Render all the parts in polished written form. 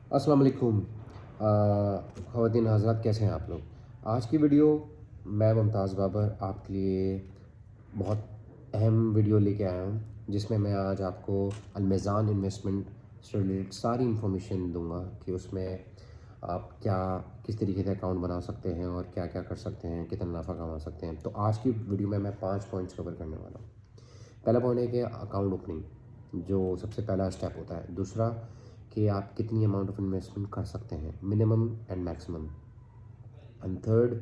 अस्सलाम वालेकुम। ख़वातीन हज़रात, कैसे हैं आप लोग? आज की वीडियो मैं मुमताज़ बाबर आपके लिए बहुत अहम वीडियो लेके आया हूँ, जिसमें मैं आज आपको अलमेज़ान इन्वेस्टमेंट से रिलेटेड सारी इन्फॉर्मेशन दूँगा कि उसमें आप क्या किस तरीके से अकाउंट बना सकते हैं और क्या-क्या कर सकते हैं, कितना नफ़ा कमा सकते हैं। तो आज की वीडियो में मैं 5 पॉइंट्स कवर करने वाला हूँ। पहला पॉइंट है कि अकाउंट ओपनिंग, जो सबसे पहला स्टेप होता है। दूसरा कि आप कितनी अमाउंट ऑफ इन्वेस्टमेंट कर सकते हैं, minimum and maximum. And third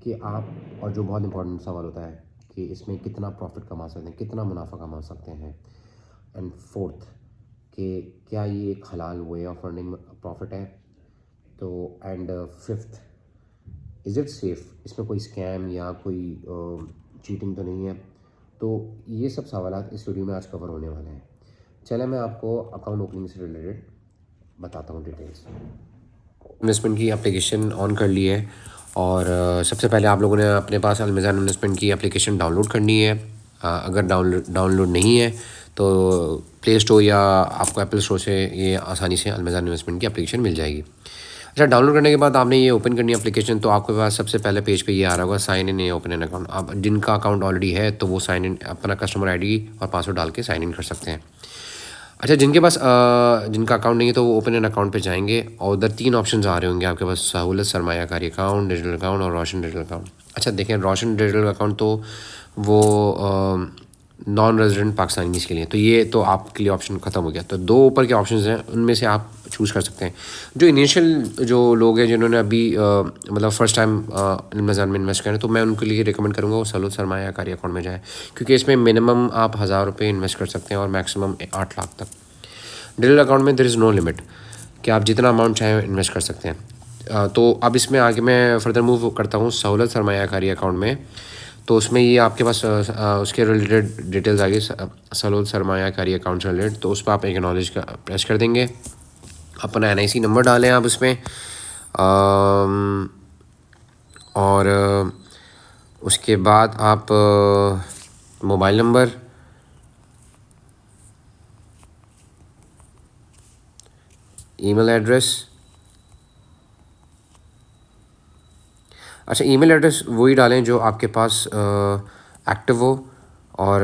कि आप, और जो बहुत इंपॉर्टेंट सवाल होता है कि इसमें कितना प्रॉफिट कमा सकते हैं, कितना मुनाफा कमा सकते हैं। एंड फोर्थ कि क्या ये एक हलाल वे ऑफ अर्निंग प्रॉफिट है। तो and fifth, is it safe, इसमें कोई स्कैम या कोई चीटिंग तो नहीं है। तो ये सब सवालात इस वीडियो में आज कवर होने वाले हैं। चलें मैं आपको अकाउंट ओपनिंग से रिलेटेड बताता हूँ डिटेल्स। इन्वेस्टमेंट की एप्लीकेशन ऑन कर ली है और सबसे पहले आप लोगों ने अपने पास अलमेज़ान इन्वेस्टमेंट की एप्लीकेशन डाउनलोड करनी है। अगर डाउनलोड नहीं है तो प्ले स्टोर या आपको एप्पल स्टोर से ये आसानी से अलमेज़ान इन्वेस्टमेंट की एप्लीकेशन मिल जाएगी। अच्छा, डाउनलोड करने के बाद आपने ये ओपन करनी है एप्लीकेशन, तो आपके पास सबसे पहले पेज पे ये आ रहा होगा, sign in, open an account. आप जिनका अकाउंट ऑलरेडी है तो वो साइन इन, अपना कस्टमर आईडी और पासवर्ड डाल के साइन इन कर सकते हैं। अच्छा, जिनके पास जिनका अकाउंट नहीं है तो वो ओपन एन अकाउंट पे जाएंगे और उधर 3 ऑप्शंस आ रहे होंगे आपके पास, सहूलत सरमायाकारी अकाउंट, डिजिटल अकाउंट और रोशन डिजिटल अकाउंट। अच्छा देखें, रोशन डिजिटल अकाउंट तो वो नॉन रेजिडेंट पाकिस्तानीज़ के लिए, तो ये तो आपके लिए ऑप्शन ख़त्म हो गया। तो 2 ऊपर के ऑप्शंस हैं, उनमें से आप चूज़ कर सकते हैं। जो इनिशियल जो लोग हैं जिन्होंने अभी मतलब फ़र्स्ट टाइम अलमेज़ान में इन्वेस्ट करें, तो मैं उनके लिए रिकमेंड करूँगा वो सहूलत सरमायाकारी अकाउंट में जाएँ, क्योंकि इसमें मिनिमम आप 1000 रुपये इन्वेस्ट कर सकते हैं और मैक्सिमम 8 लाख तक। डिजिटल अकाउंट में देयर इज़ नो लिमिट कि आप जितना अमाउंट चाहें इन्वेस्ट कर सकते हैं। तो अब इसमें आगे मैं फ़र्दर मूव करता हूँ सहूलत सरमायाकारी अकाउंट में। तो उसमें ये आपके पास उसके रिलेटेड डिटेल्स आ गई, सहूलत सरमायाकारी अकाउंट से रिलेटेड। तो उस पर आप एक्नॉलेज का प्रेस कर देंगे, अपना NIC नंबर डालें आप इसमें, और उसके बाद आप मोबाइल नंबर, ईमेल एड्रेस। अच्छा, ईमेल एड्रेस वही डालें जो आपके पास एक्टिव हो, और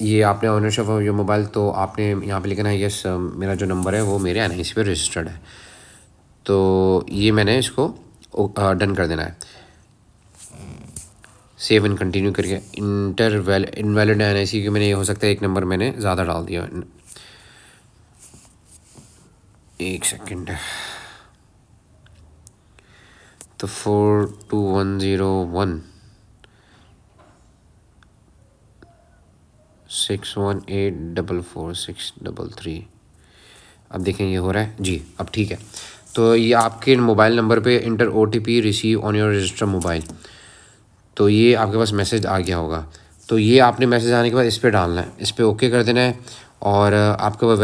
ये आपने ऑनरशिप ऑफ योर मोबाइल, तो आपने यहाँ पे लिखना है यस, मेरा जो नंबर है वो मेरे NIC पे रजिस्टर्ड है। तो ये मैंने इसको डन कर देना है, सेव एंड कंटिन्यू करके। इनवैलिड NIC की मैंने, ये हो सकता है एक नंबर मैंने ज़्यादा डाल दिया। एक सेकेंड। तो 42101 6184463। अब देखें ये हो रहा है जी, अब ठीक है। तो ये आपके मोबाइल नंबर पे inter OTP receive on your register mobile, तो ये आपके पास मैसेज आ गया होगा। तो ये आपने मैसेज आने के बाद इस पर डालना है, इस पर ओके कर देना है, और आपके पास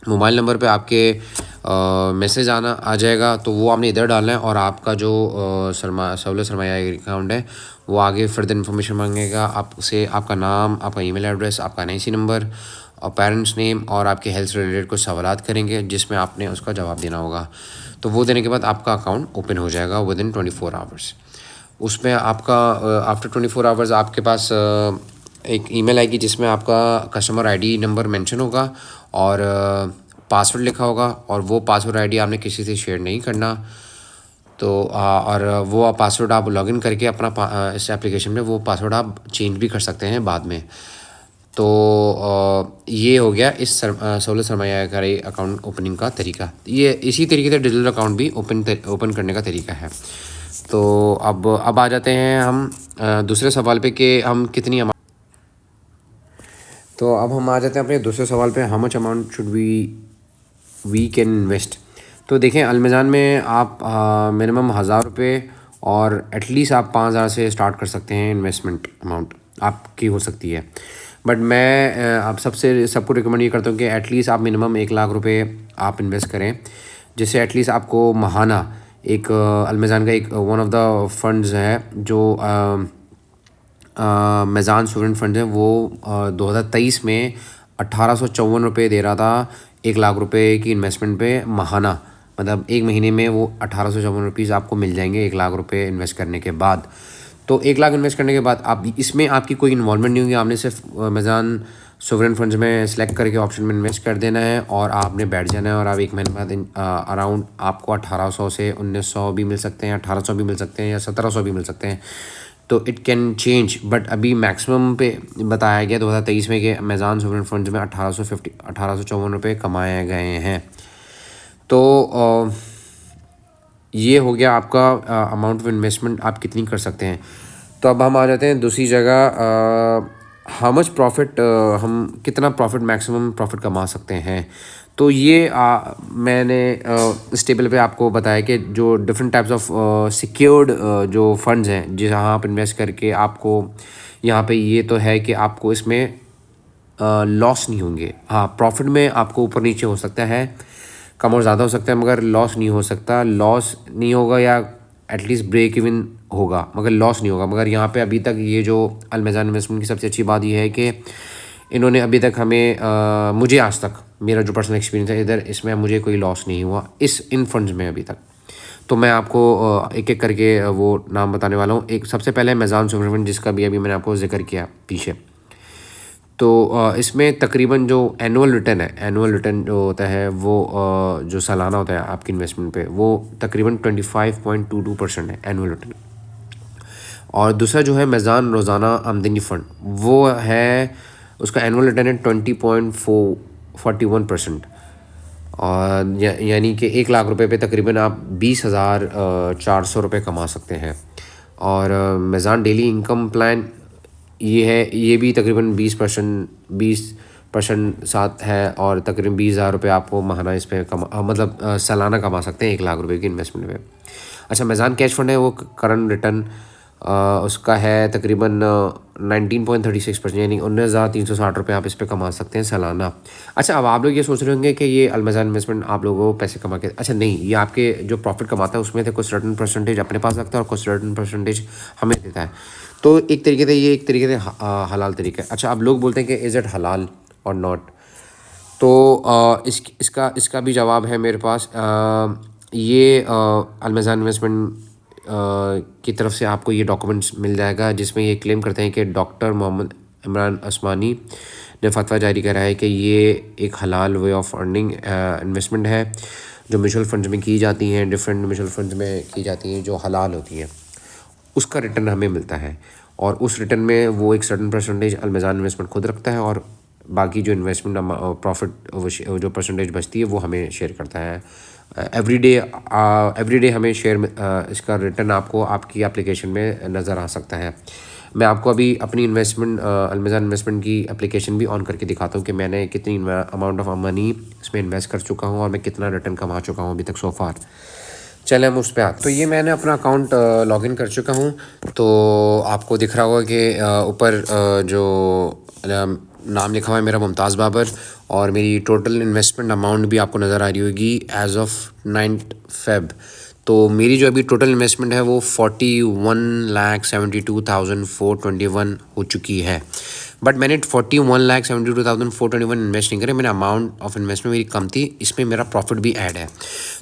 मोबाइल नंबर पे आपके मैसेज आ जाएगा, तो वो आपने इधर डालना है। और आपका जो सहूलत सरमाया अकाउंट है वो आगे फर्दर इन्फॉर्मेशन मांगेगा आपसे, आपका नाम, आपका ईमेल एड्रेस, आपका NIC नंबर और पेरेंट्स नेम, और आपके हेल्थ से रिलेटेड कुछ सवालात करेंगे जिसमें आपने उसका जवाब देना होगा। तो वो देने के बाद आपका अकाउंट ओपन हो जाएगा विद इन 24 आवर्स। उसमें आपका आफ्टर 24 आवर्स आपके पास एक ईमेल आएगी जिसमें आपका कस्टमर ID नंबर मेंशन होगा और पासवर्ड लिखा होगा, और वो पासवर्ड ID आपने किसी से शेयर नहीं करना। तो और वो पासवर्ड आप लॉगिन करके अपना इस एप्लीकेशन में वो पासवर्ड आप चेंज भी कर सकते हैं बाद में। तो ये हो गया इस सहूलत सरमायाकारी अकाउंट ओपनिंग का तरीका। ये इसी तरीके से डिजिटल अकाउंट भी ओपन करने का तरीका है। तो अब आ जाते हैं हम दूसरे सवाल पे कि हम कितनी अमाउंट। तो अब हम आ जाते हैं अपने दूसरे सवाल पे, how much amount should we can invest. तो देखें, अलमेज़ान में आप मिनिमम 1000 रुपये और एटलीस्ट आप 5000 से स्टार्ट कर सकते हैं। इन्वेस्टमेंट अमाउंट आपकी हो सकती है, बट मैं आप सबको रिकमेंड ये करता हूँ कि एटलीस्ट आप मिनिमम 1 लाख रुपये आप इन्वेस्ट करें, जिससे एटलीस्ट आपको महाना एक अलमेज़ान का एक वन ऑफ द फंड्स है जो मेज़ान सोवरेन फंड है, वो 2023 में 1854 रुपये दे रहा था 1,00,000 रुपये की इन्वेस्टमेंट पे महाना, मतलब एक महीने में वो 1854 रुपीज़ आपको मिल जाएंगे 1,00,000 रुपये इन्वेस्ट करने के बाद। तो 1,00,000 इन्वेस्ट करने के बाद आप इसमें आपकी कोई इन्वॉल्वमेंट नहीं होगी, आपने सिर्फ अमेज़न सोवरेन फंड्स में सेलेक्ट करके ऑप्शन में इन्वेस्ट कर देना है और आपने बैठ जाना है। और आप एक महीने बाद अराउंड आपको 1800 से 1900 भी मिल सकते हैं, 1800 भी मिल सकते हैं या 1700 भी मिल सकते हैं। तो इट कैन चेंज, बट अभी मैक्सिमम पे बताया गया 2023 में कि अमेज़न सोवरेन फंड्स में 1854 रुपये कमाए गए हैं। तो ये हो गया आपका अमाउंट ऑफ इन्वेस्टमेंट आप कितनी कर सकते हैं। तो अब हम आ जाते हैं दूसरी जगह, हाउ मच प्रॉफिट, हम कितना प्रॉफिट, मैक्सिमम प्रॉफिट कमा सकते हैं। तो ये मैंने इस टेबल पे आपको बताया कि जो डिफरेंट टाइप्स ऑफ सिक्योर्ड जो फंड्स हैं जहाँ आप इन्वेस्ट करके आपको यहाँ पे ये तो है कि आपको इसमें लॉस नहीं होंगे। हाँ, प्रॉफिट में आपको ऊपर नीचे हो सकता है, कम और ज़्यादा हो सकता है, मगर लॉस नहीं हो सकता। लॉस नहीं होगा या एटलीस्ट ब्रेक इवन होगा, मगर लॉस नहीं होगा। मगर यहाँ पे अभी तक ये जो अल-मज़ान इन्वेस्टमेंट की सबसे अच्छी बात ये है कि इन्होंने अभी तक हमें मुझे आज तक मेरा जो पर्सनल एक्सपीरियंस है इधर, इसमें मुझे कोई लॉस नहीं हुआ इन फंड्स में अभी तक। तो मैं आपको एक एक करके वो नाम बताने वाला हूँ। एक सबसे पहले अमेज़न सोवरेन फंड, जिसका भी अभी मैंने आपको जिक्र किया पीछे। तो इसमें तकरीबन जो एनुअल रिटर्न है, एनुअल रिटर्न जो होता है वो जो सालाना होता है आपकी इन्वेस्टमेंट पे, वो तकरीबन 25.22% है एनुअल रिटर्न। और दूसरा जो है अमेज़न रोज़ाना आमदनी फ़ंड, वो है उसका एनुअल रिटर्न है 20.41%। और यानी कि 1,00,000 रुपये पे तकरीबन आप 20,400 रुपये कमा सकते हैं। और अमेज़न डेली इनकम प्लान ये है, ये भी तकरीबन 20% साथ है और तकरीबन 20,000 रुपये आपको महाना इस पर मतलब सालाना कमा सकते हैं 1,00,000 रुपये की इन्वेस्टमेंट पे। अच्छा, अमेज़न कैश फंड है, वो करंट रिटर्न उसका है तकरीबन 19.36%, यानी 19,360 रुपये आप इस पर कमा सकते हैं सालाना। अच्छा, अब आप लोग ये सोच रहे होंगे कि ये अल-मज़ान इन्वेस्टमेंट आप लोगों को पैसे कमा के, अच्छा नहीं, ये आपके जो प्रॉफिट कमाता है उसमें से कुछ सर्टन परसेंटेज अपने पास रखता है और कुछ सर्टन परसेंटेज हमें देता है। तो एक तरीके से ये एक तरीके से हलाल तरीका है। अच्छा, अब लोग बोलते हैं कि इज़ इट हलाल और नॉट। तो इसका भी जवाब है मेरे पास। ये अल-मज़ान इन्वेस्टमेंट की तरफ से आपको ये डॉक्यूमेंट्स मिल जाएगा जिसमें ये क्लेम करते हैं कि डॉक्टर मोहम्मद इमरान उस्मानी ने फतवा जारी करा है कि ये एक हलाल वे ऑफ अर्निंग इन्वेस्टमेंट है जो म्यूचुअल फंड्स में की जाती हैं, डिफरेंट म्यूचुअल फंड्स में की जाती हैं जो हलाल होती हैं, उसका रिटर्न हमें मिलता है। और उस रिटर्न में वो एक सर्टन परसेंटेज अल-मज़ान इन्वेस्टमेंट खुद रखता है और बाकी जो इन्वेस्टमेंट प्रॉफिट जो परसेंटेज बचती है वो हमें शेयर करता है। एवरी डे हमें शेयर इसका रिटर्न आपको आपकी एप्लीकेशन में नज़र आ सकता है। मैं आपको अभी अपनी इन्वेस्टमेंट अल-मज़ान इन्वेस्टमेंट की एप्लीकेशन भी ऑन करके दिखाता हूँ कि मैंने कितनी अमाउंट ऑफ मनी इसमें इन्वेस्ट कर चुका हूँ और मैं कितना रिटर्न कमा चुका हूँ अभी तक सो फार। चले हम उस पर आते। तो ये मैंने अपना अकाउंट लॉगिन कर चुका हूँ। तो आपको दिख रहा होगा कि ऊपर जो नाम लिखा हुआ है मेरा मुमताज़ बाबर, और मेरी टोटल इन्वेस्टमेंट अमाउंट भी आपको नज़र आ रही होगी एज़ ऑफ 9 फ़ेब। तो मेरी जो अभी टोटल इन्वेस्टमेंट है वो 41,72,421 हो चुकी है। बट मैंने 41,72,421 इन्वेस्ट नहीं करे, मेरा अमाउंट ऑफ इन्वेस्टमेंट मेरी कम थी, इसमें मेरा प्रॉफिट भी ऐड है।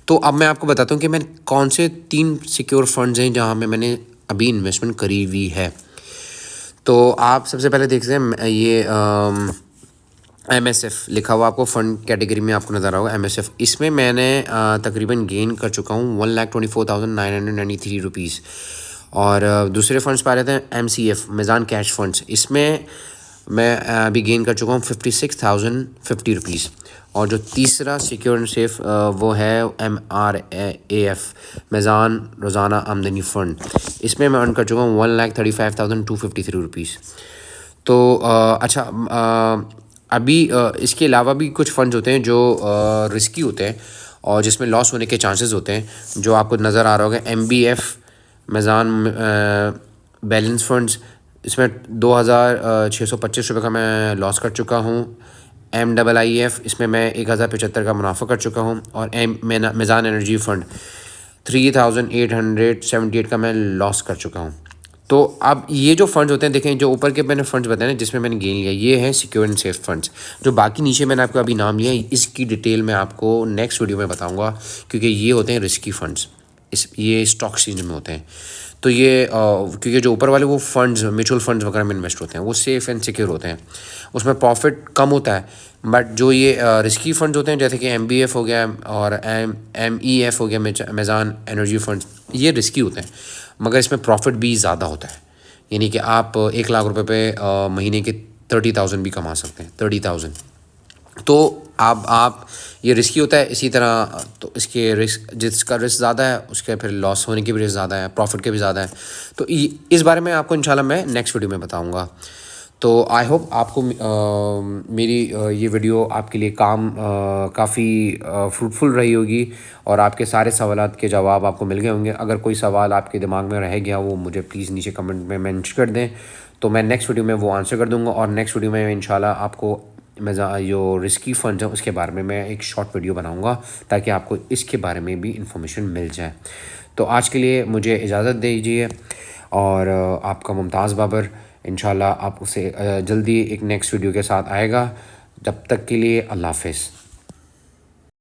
तो अब मैं आपको बताता हूँ कि मैं कौन से 3 सिक्योर फंड्स हैं जहाँ में मैंने अभी इन्वेस्टमेंट करी हुई है। तो आप सबसे पहले देख सकते हैं ये MSF लिखा हुआ आपको फंड कैटेगरी में आपको नज़र आओगा MSF। इसमें मैंने तकरीबन गेन कर चुका हूँ 1,24,993 रुपीज़। और दूसरे फंड्स पा लेते हैं MCF अमेज़न कैश फंड्स, इसमें मैं अभी गेन कर चुका हूँ 56,050 रुपीज़। और जो तीसरा सिक्योर एंड सेफ वो है MRAF अमेज़न रोज़ाना आमदनी फ़ंड, इसमें मैं अर्न कर चुका हूँ 1,35,253 रुपीज़। तो अच्छा, अभी इसके अलावा भी कुछ फंड्स होते हैं जो रिस्की होते हैं और जिसमें लॉस होने के चांसेस होते हैं, जो आपको नज़र आ रहा होगा MBF अमेज़न बैलेंस फंड्स, इसमें 2,625 रुपये का मैं लॉस कर चुका हूँ। MIIF इसमें मैं 1,075 का मुनाफा कर चुका हूँ। और अमेज़न एनर्जी फ़ंड 3,878 का मैं लॉस कर चुका हूँ। तो अब ये जो फंड्स होते हैं, देखें जो ऊपर के मैंने फंड्स बताए ना जिसमें मैंने गेन लिया, ये हैं सिक्योर एंड सेफ फंड्स। जो बाकी नीचे मैंने आपको अभी नाम लिया, इसकी डिटेल मैं आपको नेक्स्ट वीडियो में बताऊंगा, क्योंकि ये होते हैं रिस्की फंड्स, ये स्टॉक एक्सचेंज में होते हैं। तो ये क्योंकि जो ऊपर वाले वो फंड्स म्यूचुअल फंड्स वगैरह में इन्वेस्ट होते हैं, वो सेफ़ एंड सिक्योर होते हैं, उसमें प्रॉफिट कम होता है। बट जो ये रिस्की फंड्स होते हैं, जैसे कि MBF हो गया और MEF हो गया, मेज़ान एनर्जी फंड्स, ये रिस्की होते हैं मगर इसमें प्रॉफिट भी ज़्यादा होता है। यानी कि आप 1 लाख रुपए पे महीने के 30,000 भी कमा सकते हैं, 30,000। तो आप ये रिस्की होता है इसी तरह, तो इसके रिस्क, जिसका रिस्क ज़्यादा है उसके फिर लॉस होने की भी रिस्क ज़्यादा है, प्रॉफिट के भी ज़्यादा है। तो इस बारे में आपको इंशाल्लाह मैं नेक्स्ट वीडियो में बताऊंगा। तो आई होप आपको मेरी ये वीडियो आपके लिए काफ़ी फ्रूटफुल रही होगी और आपके सारे सवालात के जवाब आपको मिल गए होंगे। अगर कोई सवाल आपके दिमाग में रह गया वो मुझे प्लीज़ नीचे कमेंट में मेंशन कर दें, तो मैं नेक्स्ट वीडियो में वो आंसर कर दूंगा। और नेक्स्ट वीडियो में इंशाल्लाह आपको मैं जो रिस्की फंड है उसके बारे में मैं एक शॉर्ट वीडियो बनाऊंगा, ताकि आपको इसके बारे में भी इंफॉर्मेशन मिल जाए। तो आज के लिए मुझे इजाज़त दीजिए, और आपका मुमताज़ बाबर इंशाल्लाह आप उसे जल्दी एक नेक्स्ट वीडियो के साथ आएगा। जब तक के लिए अल्लाह हाफ़िज़।